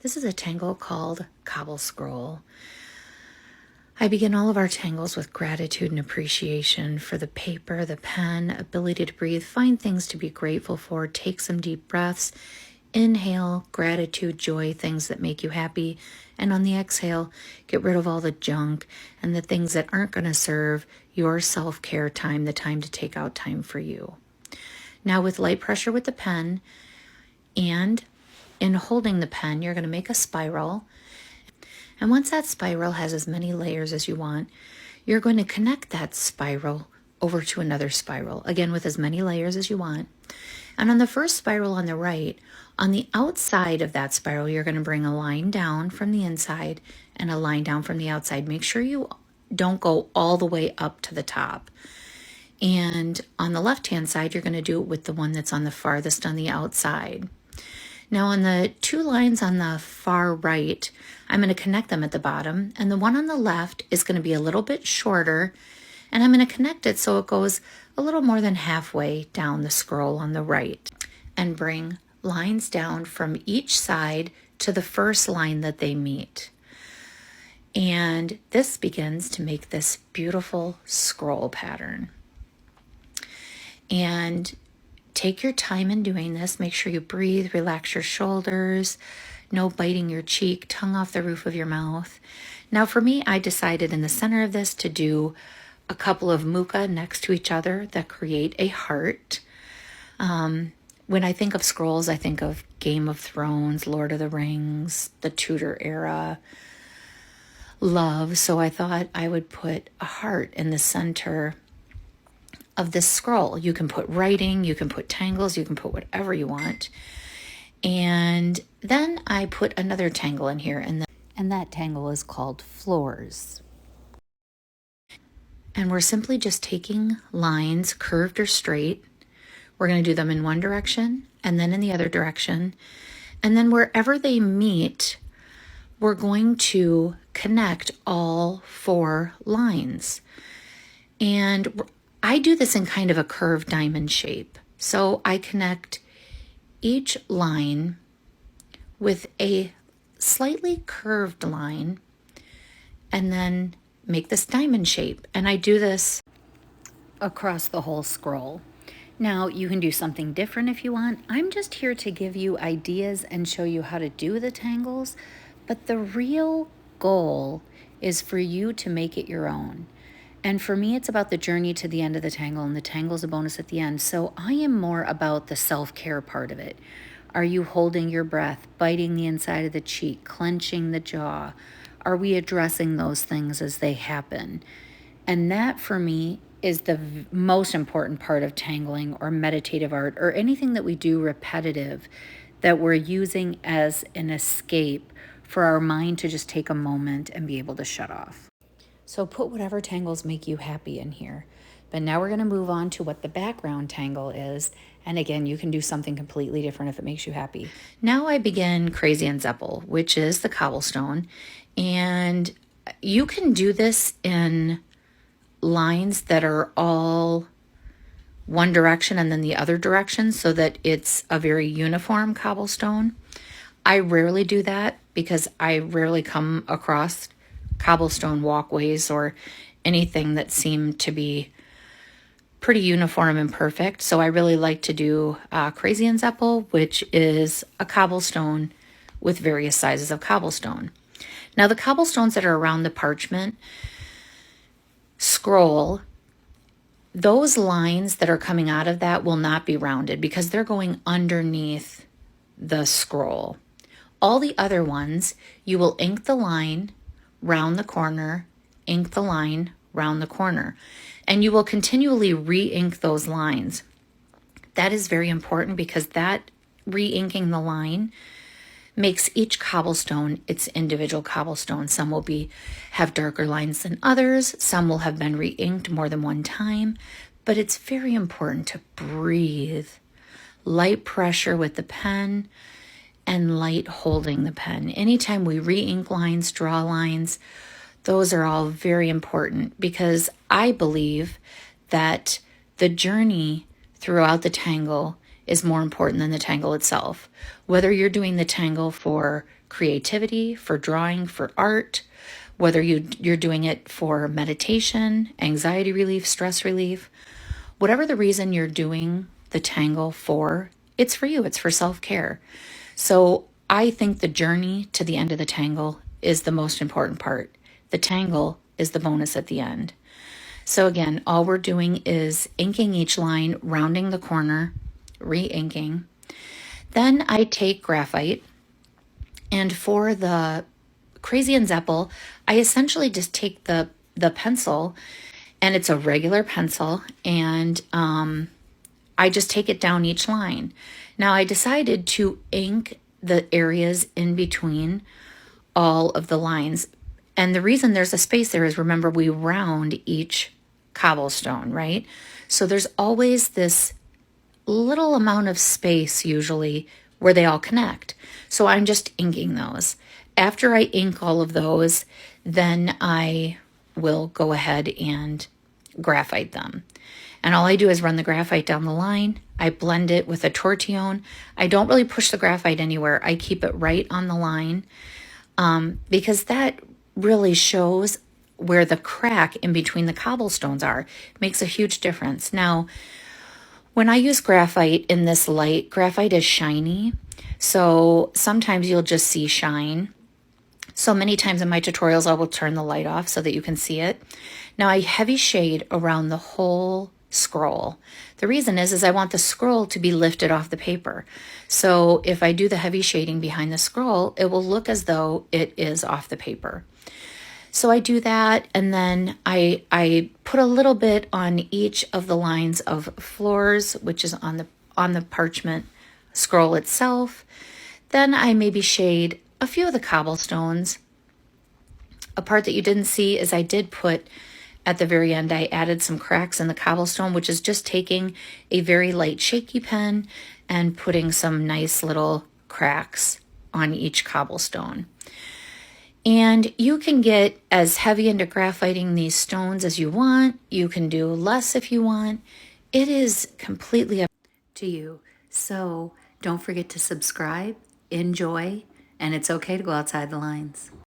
This is a tangle called cobblescroll. I begin all of our tangles with gratitude and appreciation for the paper, the pen, ability to breathe, find things to be grateful for, take some deep breaths, inhale, gratitude, joy, things that make you happy, and on the exhale, get rid of all the junk and the things that aren't going to serve your self-care time, the time to take out time for you. Now with light pressure with the pen and in holding the pen, you're going to make a spiral. And once that spiral has as many layers as you want, you're going to connect that spiral over to another spiral, again with as many layers as you want. And on the first spiral on the right, on the outside of that spiral, you're going to bring a line down from the inside and a line down from the outside. Make sure you don't go all the way up to the top. And on the left-hand side, you're going to do it with the one that's on the farthest on the outside. Now on the two lines on the far right, I'm going to connect them at the bottom, and the one on the left is going to be a little bit shorter, and I'm going to connect it so it goes a little more than halfway down the scroll on the right, and bring lines down from each side to the first line that they meet. And this begins to make this beautiful scroll pattern. And take your time in doing this. Make sure you breathe, relax your shoulders, no biting your cheek, tongue off the roof of your mouth. Now for me, I decided in the center of this to do a couple of muka next to each other that create a heart. When I think of scrolls, I think of Game of Thrones, Lord of the Rings, the Tudor era, love. So I thought I would put a heart in the center of this scroll. You can put writing, you can put tangles, you can put whatever you want. And then I put another tangle in here, and that tangle is called floors. And we're simply just taking lines, curved or straight. We're going to do them in one direction and then in the other direction. And then wherever they meet, we're going to connect all four lines. And I do this in kind of a curved diamond shape. So I connect each line with a slightly curved line and then make this diamond shape. And I do this across the whole scroll. Now you can do something different if you want. I'm just here to give you ideas and show you how to do the tangles, but the real goal is for you to make it your own. And for me, it's about the journey to the end of the tangle, and the tangle is a bonus at the end. So I am more about the self-care part of it. Are you holding your breath, biting the inside of the cheek, clenching the jaw? Are we addressing those things as they happen? And that for me is the most important part of tangling or meditative art or anything that we do repetitive that we're using as an escape for our mind to just take a moment and be able to shut off. So put whatever tangles make you happy in here. But now we're going to move on to what the background tangle is. And again, you can do something completely different if it makes you happy. Now I begin Crazy and Zeppel, which is the cobblestone. And you can do this in lines that are all one direction and then the other direction so that it's a very uniform cobblestone. I rarely do that because I rarely come across cobblestone walkways or anything that seem to be pretty uniform and perfect. So I really like to do Crazy and Zeppel, which is a cobblestone with various sizes of cobblestone. Now the cobblestones that are around the parchment scroll, those lines that are coming out of that will not be rounded because they're going underneath the scroll. All the other ones, you will ink the line, round the corner, ink the line, round the corner. And you will continually re-ink those lines. That is very important because that re-inking the line makes each cobblestone its individual cobblestone. Some will have darker lines than others. Some will have been re-inked more than one time. But it's very important to breathe. Light pressure with the pen and light holding the pen. Anytime we re-ink lines, draw lines, those are all very important because I believe that the journey throughout the tangle is more important than the tangle itself. Whether you're doing the tangle for creativity, for drawing, for art, whether you're doing it for meditation, anxiety relief, stress relief, whatever the reason you're doing the tangle for, it's for you, it's for self-care. So I think the journey to the end of the tangle is the most important part. The tangle is the bonus at the end. So again, all we're doing is inking each line, rounding the corner, re-inking. Then I take graphite, and for the Crazy and Zeppel, I essentially just take the pencil, and it's a regular pencil, and I just take it down each line. Now I decided to ink the areas in between all of the lines. And the reason there's a space there is, remember, we round each cobblestone, right? So there's always this little amount of space usually where they all connect. So I'm just inking those. After I ink all of those, then I will go ahead and graphite them. And all I do is run the graphite down the line. I blend it with a tortillon. I don't really push the graphite anywhere. I keep it right on the line because that really shows where the crack in between the cobblestones are. It makes a huge difference. Now, when I use graphite in this light, graphite is shiny. So sometimes you'll just see shine. So many times in my tutorials, I will turn the light off so that you can see it. Now I heavy shade around the whole scroll. The reason is I want the scroll to be lifted off the paper. So if I do the heavy shading behind the scroll, it will look as though it is off the paper. So I do that, and then I put a little bit on each of the lines of floors, which is on the parchment scroll itself. Then I maybe shade a few of the cobblestones. A part that you didn't see is I did put at the very end, I added some cracks in the cobblestone, which is just taking a very light shaky pen and putting some nice little cracks on each cobblestone. And you can get as heavy into graphiting these stones as you want. You can do less if you want. It is completely up to you. So don't forget to subscribe, enjoy, and it's okay to go outside the lines.